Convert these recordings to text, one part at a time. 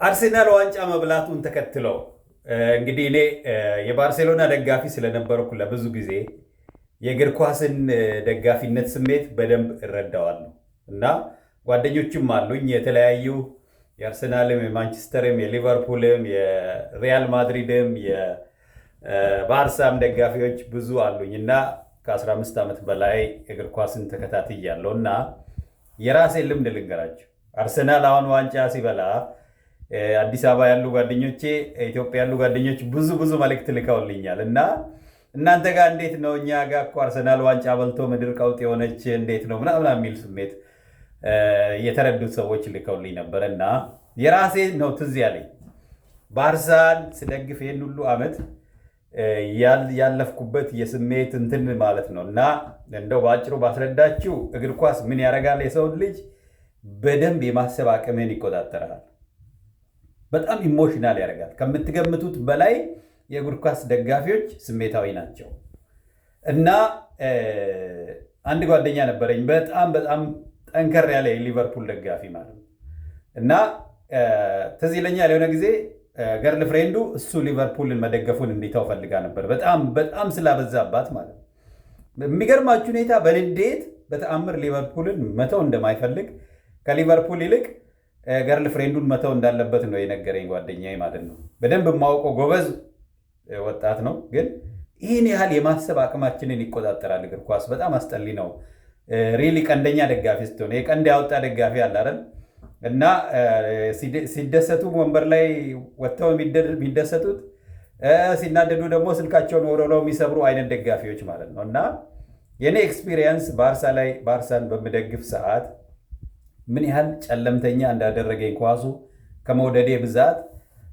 አርሴናል ዋንጫ መብላቱን ተከትለው እንግዲህ እኔ የባርሴሎና ደጋፊ ስለነበርኩ ለብዙ ጊዜ የእግር ኳስን ደጋፊነት ስሜት በደንብ እረዳዋለሁ እና ጓደኞችም አሉኝ የተለያዩ የአርሰናልም የማንቸስተርም የሊቨርፑልም የሪያል ማድሪድም የባርሳም ደጋፊዎች ብዙ አሉኝ እና ከ15 ዓመት በላይ እግር ኳስን ተከታትያለሁ እና የራሴን ልምድ ልንገራቸው። አርሰናል አሁን ዋንጫ ሲበላ አዲስ አበባ ያሉ ጓደኞቼ ኢትዮጵያ ያሉ ጓደኞች ብዙ መልእክት ልከውልኛል እና እናንተ ጋር እንዴት ነው? እኛ ጋር እኮ አርሰናል ዋንጫ በልቶ ምድር ቀውጥ የሆነች እንዴት ነው ምናምን የሚል ስሜት የተረዱት ሰዎች ልከውልኝ ነበር እና የራሴ ነው ትዝ ያለኝ ባርሳን ስደግፍ ይህን ሁሉ ዓመት ያለፍኩበት የስሜት እንትን ማለት ነው እና እንደው በአጭሩ ባስረዳችሁ እግር ኳስ ምን ያደርጋል? የሰውን ልጅ በደንብ የማሰብ አቅምህን ይቆጣጠራል። በጣም ኢሞሽናል ያደርጋል። ከምትገምቱት በላይ የእግር ኳስ ደጋፊዎች ስሜታዊ ናቸው እና አንድ ጓደኛ ነበረኝ በጣም ጠንከር ያለ የሊቨርፑል ደጋፊ ማለት ነው እና ትዝ ይለኛል የሆነ ጊዜ ገርል ፍሬንዱ እሱ ሊቨርፑልን መደገፉን እንዲተው ፈልጋ ነበር። በጣም ስላበዛባት ማለት ነው። የሚገርማችሁ ሁኔታ በንዴት በተአምር ሊቨርፑልን መተው እንደማይፈልግ ከሊቨርፑል ይልቅ ገርል ፍሬንዱን መተው እንዳለበት ነው የነገረኝ ጓደኛዬ ማለት ነው። በደንብ የማውቀው ጎበዝ ወጣት ነው፣ ግን ይህን ያህል የማሰብ አቅማችንን ይቆጣጠራል እግር ኳስ። በጣም አስጠሊ ነው ሪሊ። ቀንደኛ ደጋፊ ስትሆን የቀንድ ያወጣ ደጋፊ አለ አይደል? እና ሲደሰቱ ወንበር ላይ ወጥተው የሚደሰቱት፣ ሲናደዱ ደግሞ ስልካቸውን ወረውለው የሚሰብሩ አይነት ደጋፊዎች ማለት ነው። እና የኔ ኤክስፒሪየንስ ባርሳን በምደግፍ ሰዓት ምን ያህል ጨለምተኛ እንዳደረገኝ ኳሱ ከመውደዴ ብዛት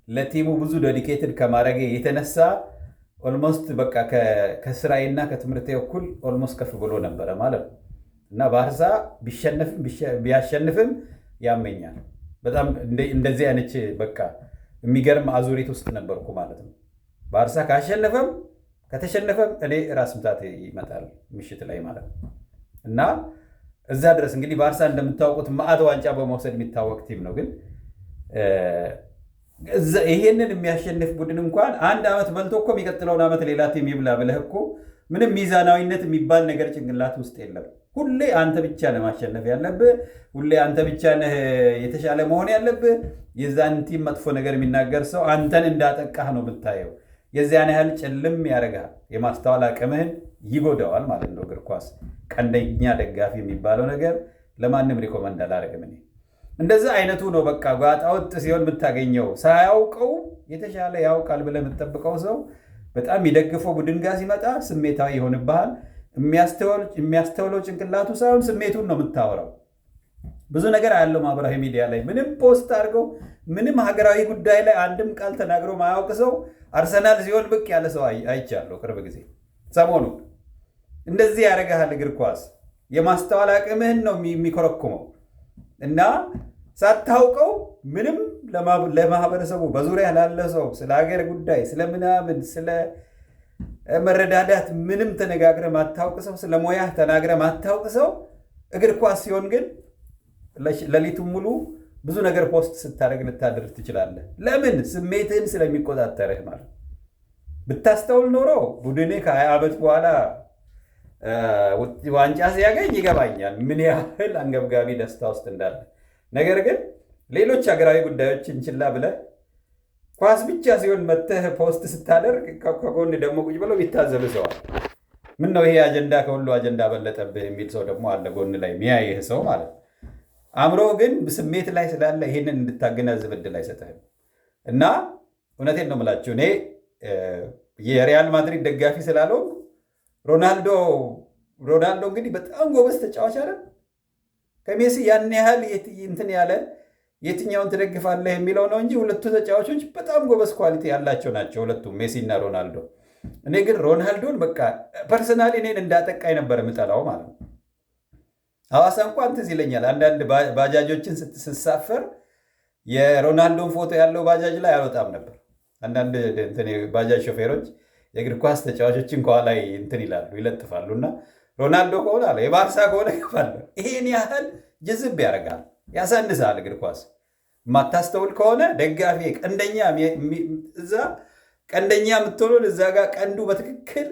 ለቲሙ ብዙ ዴዲኬትድ ከማድረግ የተነሳ ኦልሞስት በቃ ከስራዬና ከትምህርቴ እኩል ኦልሞስት ከፍ ብሎ ነበረ ማለት ነው። እና ባርሳ ቢያሸንፍም ያመኛል በጣም። እንደዚህ አይነት በቃ የሚገርም አዙሪት ውስጥ ነበርኩ ማለት ነው። ባርሳ ከተሸነፈም እኔ ራስ ምታት ይመጣል ምሽት ላይ ማለት ነው። እና እዛ ድረስ እንግዲህ ባርሳ እንደምታወቁት ማዕት ዋንጫ በመውሰድ የሚታወቅ ቲም ነው። ግን ይሄንን የሚያሸንፍ ቡድን እንኳን አንድ ዓመት በልቶ እኮ የሚቀጥለውን ዓመት ሌላ ቲም ይብላ ብለህ እኮ ምንም ሚዛናዊነት የሚባል ነገር ጭንቅላት ውስጥ የለም። ሁሌ አንተ ብቻ ነህ ማሸነፍ ያለብህ። ሁሌ አንተ ብቻ ነህ የተሻለ መሆን ያለብህ። የዛን ቲም መጥፎ ነገር የሚናገር ሰው አንተን እንዳጠቃህ ነው የምታየው። የዚያን ያህል ጭልም ያደርግሃል። የማስተዋል አቅምህን ይጎዳዋል ማለት ነው። እግር ኳስ ቀንደኛ ደጋፊ የሚባለው ነገር ለማንም ሪኮመንድ አላደርግም እኔ። እንደዛ አይነቱ ነው በቃ ጓጣ ወጥ ሲሆን የምታገኘው። ሳያውቀው የተሻለ ያውቃል ብለህ የምትጠብቀው ሰው በጣም የደግፈው ቡድን ጋር ሲመጣ ስሜታዊ ይሆንብሃል። የሚያስተውለው ጭንቅላቱ ሳይሆን ስሜቱን ነው የምታወራው። ብዙ ነገር ያለው ማህበራዊ ሚዲያ ላይ ምንም ፖስት አድርገው ምንም ሀገራዊ ጉዳይ ላይ አንድም ቃል ተናግሮ ማያውቅ ሰው አርሰናል ሲሆን ብቅ ያለ ሰው አይቻለሁ ቅርብ ጊዜ ሰሞኑ። እንደዚህ ያደርግሃል እግር ኳስ። የማስተዋል አቅምህን ነው የሚኮረኩመው እና ሳታውቀው ምንም ለማህበረሰቡ በዙሪያ ላለ ሰው ስለ ሀገር ጉዳይ ስለምናምን ስለ መረዳዳት ምንም ተነጋግረ ማታውቅ ሰው፣ ስለ ሞያ ተናግረ ማታውቅ ሰው እግር ኳስ ሲሆን ግን ሌሊቱን ሙሉ ብዙ ነገር ፖስት ስታደርግ ልታደር ትችላለህ። ለምን? ስሜትህን ስለሚቆጣጠርህ ማለት። ብታስተውል ኖሮ ቡድኔ ከ20 ዓመት በኋላ ዋንጫ ሲያገኝ ይገባኛል ምን ያህል አንገብጋቢ ደስታ ውስጥ እንዳለ። ነገር ግን ሌሎች ሀገራዊ ጉዳዮችን ችላ ብለህ ኳስ ብቻ ሲሆን መተህ ፖስት ስታደርግ ከጎን ደግሞ ቁጭ ብለው ይታዘብ ሰዋል። ምን ነው ይሄ አጀንዳ ከሁሉ አጀንዳ በለጠብህ የሚል ሰው ደግሞ አለ ጎን ላይ ሚያይህ ሰው ማለት። አእምሮ ግን ስሜት ላይ ስላለ ይሄንን እንድታገናዝብ ዕድል አይሰጥህም። እና እውነቴን ነው የምላችሁ እኔ የሪያል ማድሪድ ደጋፊ ስላለው ሮናልዶ እንግዲህ በጣም ጎበዝ ተጫዋች አይደል? ከሜሲ ያን ያህል እንትን ያለ የትኛውን ትደግፋለህ የሚለው ነው እንጂ ሁለቱ ተጫዋቾች በጣም ጎበዝ ኳሊቲ ያላቸው ናቸው ሁለቱም፣ ሜሲ እና ሮናልዶ። እኔ ግን ሮናልዶን በቃ ፐርሰናሊ እኔን እንዳጠቃኝ ነበር የምጠላው ማለት ነው። ሐዋሳ እንኳን ትዝ ይለኛል አንዳንድ ባጃጆችን ስትሳፈር የሮናልዶን ፎቶ ያለው ባጃጅ ላይ አልወጣም ነበር። አንዳንድ ባጃጅ ሾፌሮች የእግር ኳስ ተጫዋቾችን ከኋላ እንትን ይላሉ ይለጥፋሉ። እና ሮናልዶ ከሆነ አለ የባርሳ ከሆነ ይገባል። ይሄን ያህል ጅዝብ ያደርጋል፣ ያሳንሳል እግር ኳስ። የማታስተውል ከሆነ ደጋፊ ቀንደኛ እዛ ቀንደኛ የምትሆኑን እዛ ጋር ቀንዱ በትክክል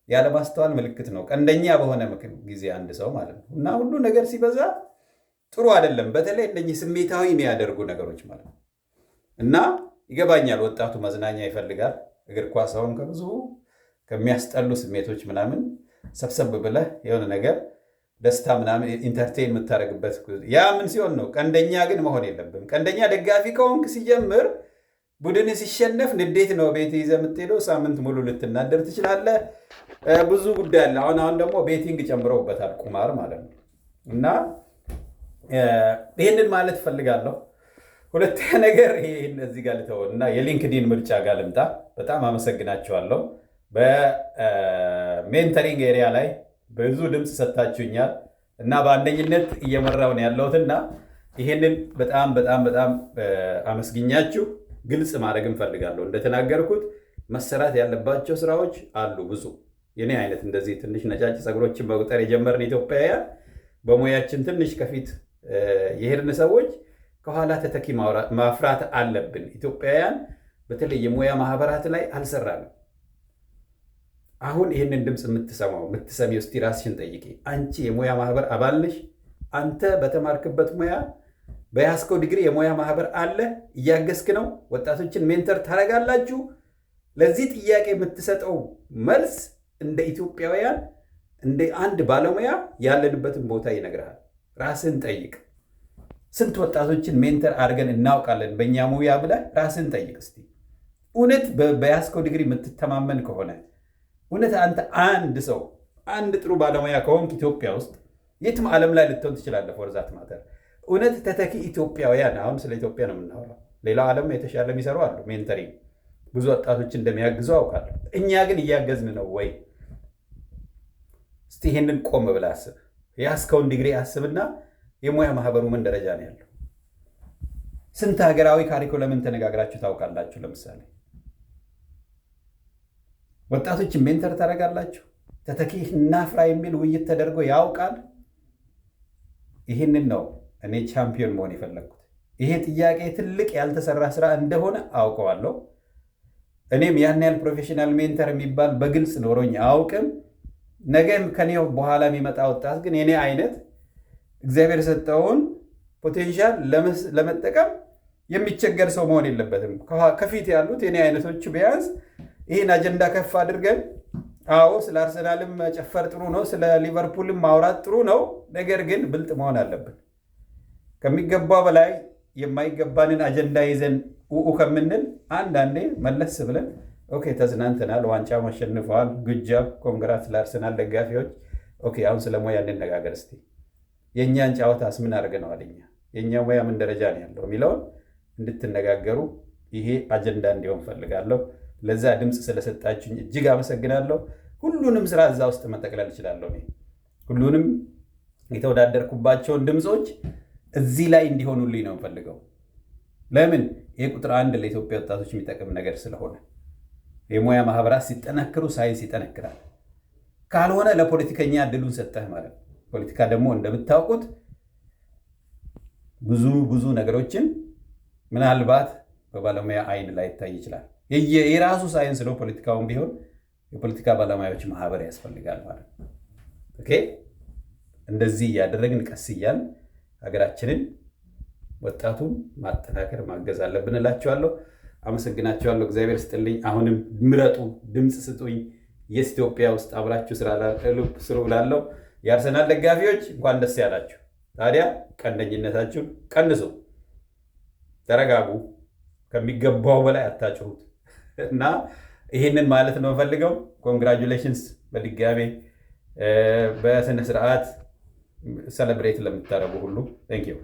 ያለማስተዋል ምልክት ነው። ቀንደኛ በሆነ ጊዜ አንድ ሰው ማለት ነው። እና ሁሉ ነገር ሲበዛ ጥሩ አይደለም። በተለይ እነኚህ ስሜታዊ የሚያደርጉ ነገሮች ማለት ነው። እና ይገባኛል፣ ወጣቱ መዝናኛ ይፈልጋል። እግር ኳስ አሁን ከብዙ ከሚያስጠሉ ስሜቶች ምናምን ሰብሰብ ብለህ የሆነ ነገር ደስታ ምናምን ኢንተርቴን የምታደርግበት ያ ምን ሲሆን ነው። ቀንደኛ ግን መሆን የለብም። ቀንደኛ ደጋፊ ከሆንክ ሲጀምር ቡድን ሲሸነፍ ንዴት ነው ቤት ይዘህ የምትሄደው። ሳምንት ሙሉ ልትናደር ትችላለህ። ብዙ ጉዳይ አለ። አሁን ደግሞ ቤቲንግ ጨምረውበታል፣ ቁማር ማለት ነው። እና ይህንን ማለት እፈልጋለሁ። ሁለተኛ ነገር ይህን እዚህ ጋር ልተወው እና የሊንክዲን ምርጫ ጋር ልምጣ። በጣም አመሰግናችኋለሁ። በሜንተሪንግ ኤሪያ ላይ ብዙ ድምፅ ሰጥታችሁኛል እና በአንደኝነት እየመራው ነው ያለሁትና ይህንን በጣም በጣም በጣም አመስግኛችሁ ግልጽ ማድረግ እንፈልጋለሁ። እንደተናገርኩት መሰራት ያለባቸው ስራዎች አሉ ብዙ። የኔ አይነት እንደዚህ ትንሽ ነጫጭ ፀጉሮችን መቁጠር የጀመርን ኢትዮጵያውያን በሙያችን ትንሽ ከፊት የሄድን ሰዎች ከኋላ ተተኪ ማፍራት አለብን። ኢትዮጵያውያን በተለይ የሙያ ማህበራት ላይ አልሰራንም። አሁን ይህንን ድምፅ የምትሰሚ ውስጥ ራስሽን ጠይቂ። አንቺ የሙያ ማህበር አባል ነሽ? አንተ በተማርክበት ሙያ በያዝከው ዲግሪ የሙያ ማህበር አለ? እያገዝክ ነው? ወጣቶችን ሜንተር ታደርጋላችሁ? ለዚህ ጥያቄ የምትሰጠው መልስ እንደ ኢትዮጵያውያን እንደ አንድ ባለሙያ ያለንበትን ቦታ ይነግርሃል። ራስን ጠይቅ። ስንት ወጣቶችን ሜንተር አድርገን እናውቃለን በእኛ ሙያ ብለህ ራስን ጠይቅ እስቲ። እውነት በያዝከው ዲግሪ የምትተማመን ከሆነ እውነት አንተ አንድ ጥሩ ባለሙያ ከሆንክ ኢትዮጵያ ውስጥ የትም ዓለም ላይ ልትሆን ትችላለህ። ፎርዛት ማተር እውነት ተተኪ ኢትዮጵያውያን፣ አሁን ስለ ኢትዮጵያ ነው የምናወራው። ሌላው ዓለም የተሻለ የሚሰሩ አሉ። ሜንተሪንግ ብዙ ወጣቶች እንደሚያግዙ አውቃለሁ። እኛ ግን እያገዝን ነው ወይ? እስቲ ይሄንን ቆም ብለህ አስብ። የያዝከውን ዲግሪ አስብና የሙያ ማህበሩ ምን ደረጃ ነው ያለው? ስንት ሀገራዊ ካሪኩለምን ተነጋግራችሁ ታውቃላችሁ? ለምሳሌ ወጣቶችን ሜንተር ታደርጋላችሁ? ተተኪ እናፍራ የሚል ውይይት ተደርጎ ያውቃል? ይህንን ነው እኔ ቻምፒዮን መሆን የፈለግኩት። ይሄ ጥያቄ ትልቅ ያልተሰራ ስራ እንደሆነ አውቀዋለሁ። እኔም ያን ያህል ፕሮፌሽናል ሜንተር የሚባል በግልጽ ኖሮኝ አውቅም። ነገም ከኔ በኋላ የሚመጣ ወጣት ግን የኔ አይነት እግዚአብሔር የሰጠውን ፖቴንሻል ለመጠቀም የሚቸገር ሰው መሆን የለበትም። ከፊት ያሉት የኔ አይነቶች ቢያንስ ይህን አጀንዳ ከፍ አድርገን አዎ ስለ አርሰናልም መጨፈር ጥሩ ነው፣ ስለ ሊቨርፑልም ማውራት ጥሩ ነው። ነገር ግን ብልጥ መሆን አለብን። ከሚገባው በላይ የማይገባንን አጀንዳ ይዘን ውኡ ከምንል አንዳንዴ መለስ ብለን ኦኬ ተዝናንተናል፣ ዋንጫ ማሸንፈዋል፣ ጉጃብ ኮንግራት ለአርሰናል ደጋፊዎች። ኦኬ አሁን ስለ ሙያ እንነጋገር እስቲ። የእኛን ጨዋታስ ምን አድርገነዋል? የእኛ ሙያ ምን ደረጃ ነው ያለው የሚለውን እንድትነጋገሩ ይሄ አጀንዳ እንዲሆን ፈልጋለሁ። ለዛ ድምፅ ስለሰጣችሁኝ እጅግ አመሰግናለሁ። ሁሉንም ስራ እዛ ውስጥ መጠቅለል እችላለሁ። ሁሉንም የተወዳደርኩባቸውን ድምፆች እዚህ ላይ እንዲሆኑልኝ ነው የምፈልገው። ለምን? ይህ ቁጥር 1 ለኢትዮጵያ ወጣቶች የሚጠቅም ነገር ስለሆነ። የሙያ ማህበራት ሲጠነክሩ ሳይንስ ይጠነክራል። ካልሆነ ለፖለቲከኛ እድሉን ሰጠህ ማለት ነው። ፖለቲካ ደግሞ እንደምታውቁት ብዙ ነገሮችን ምናልባት በባለሙያ አይን ላይ ይታይ ይችላል። የራሱ ሳይንስ ነው። ፖለቲካውን ቢሆን የፖለቲካ ባለሙያዎች ማህበር ያስፈልጋል ማለት ነው። ኦኬ እንደዚህ እያደረግን ቀስ እያልን ሀገራችንን ወጣቱን ማጠናከር ማገዝ አለብን እላችኋለሁ። አመሰግናችኋለሁ። እግዚአብሔር ስጥልኝ። አሁንም ምረጡ፣ ድምፅ ስጡኝ። የኢትዮጵያ ውስጥ አብራችሁ ስሩ ብላለሁ። የአርሰናል ደጋፊዎች እንኳን ደስ ያላችሁ። ታዲያ ቀንደኝነታችሁን ቀንሱ፣ ተረጋጉ፣ ከሚገባው በላይ አታጭሩት እና ይህንን ማለት ነው ፈልገው። ኮንግራጁሌሽንስ በድጋሜ በስነ ስርዓት ሰለብሬት ለምታደርጉ ሁሉ ቴንክ ዩ።